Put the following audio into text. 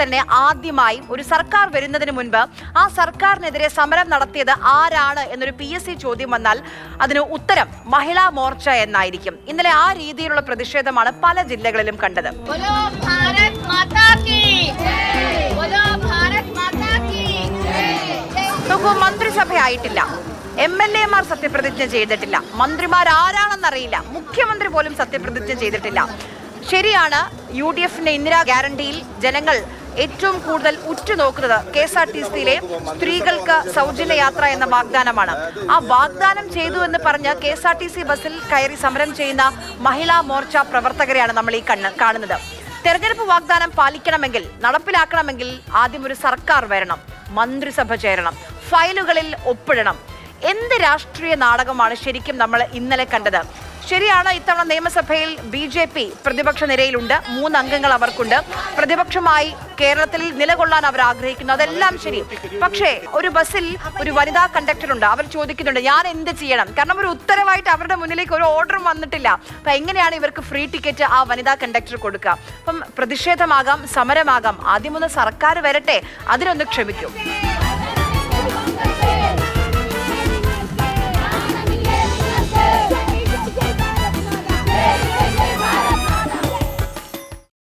തന്നെ ആദ്യമായി ഒരു സർക്കാർ വരുന്നതിന് മുൻപ് ആ സർക്കാരിനെതിരെ സമരം നടത്തിയത് ആരാണ് എന്നൊരു PSC ചോദ്യം വന്നാൽ അതിന് ഉത്തരം മഹിളാ മോർച്ച എന്നായിരിക്കും. ഇന്നലെ ആ രീതിയിലുള്ള പ്രതിഷേധമാണ് പല ജില്ലകളിലും കണ്ടത്. നോക്കൂ, മന്ത്രിസഭയായിട്ടില്ല, MLA-മാർ സത്യപ്രതിജ്ഞ ചെയ്തിട്ടില്ല, മന്ത്രിമാർ ആരാണെന്നറിയില്ല, മുഖ്യമന്ത്രി പോലും സത്യപ്രതിജ്ഞ ചെയ്തിട്ടില്ല. ശരിയാണ്, UDF-ന്റെ ഇന്ദിരാ ഗ്യാരണ്ടിയിൽ ജനങ്ങൾ ഏറ്റവും കൂടുതൽ ഉറ്റുനോക്കുന്നത് KSRTC-യിലെ സ്ത്രീകൾക്ക് സൗജന്യ യാത്ര എന്ന വാഗ്ദാനമാണ്. ആ വാഗ്ദാനം ചെയ്തു എന്ന് പറഞ്ഞ് KSRTC ബസ്സിൽ കയറി സമരം ചെയ്യുന്ന മഹിളാ മോർച്ച പ്രവർത്തകരെയാണ് നമ്മൾ ഈ കാണുന്നത്. തെരഞ്ഞെടുപ്പ് വാഗ്ദാനം പാലിക്കണമെങ്കിൽ, നടപ്പിലാക്കണമെങ്കിൽ ആദ്യം ഒരു സർക്കാർ വരണം, മന്ത്രിസഭ ചേരണം, ഫയലുകളിൽ ഒപ്പിടണം. എന്ത് രാഷ്ട്രീയ നാടകമാണ് ശരിക്കും നമ്മൾ ഇന്നലെ കണ്ടത്? ശരിയാണ്, ഇത്തവണ നിയമസഭയിൽ BJP പ്രതിപക്ഷ നിരയിലുണ്ട്, 3 അംഗങ്ങൾ അവർക്കുണ്ട്. പ്രതിപക്ഷമായി കേരളത്തിൽ നിലകൊള്ളാൻ അവർ ആഗ്രഹിക്കുന്നു, അതെല്ലാം ശരി. പക്ഷേ ഒരു ബസ്സിൽ ഒരു വനിതാ കണ്ടക്ടർ ഉണ്ട്, അവർ ചോദിക്കുന്നുണ്ട് ഞാൻ എന്ത് ചെയ്യണം? കാരണം ഒരു ഉത്തരവായിട്ട് അവരുടെ മുന്നിലേക്ക് ഒരു ഓർഡറും വന്നിട്ടില്ല. അപ്പം എങ്ങനെയാണ് ഇവർക്ക് ഫ്രീ ടിക്കറ്റ് ആ വനിതാ കണ്ടക്ടർ കൊടുക്കുക? അപ്പം പ്രതിഷേധമാകാം, സമരമാകാം, ആദ്യമൊന്ന് സർക്കാർ വരട്ടെ, അതിനൊന്ന് ക്ഷമിക്കും.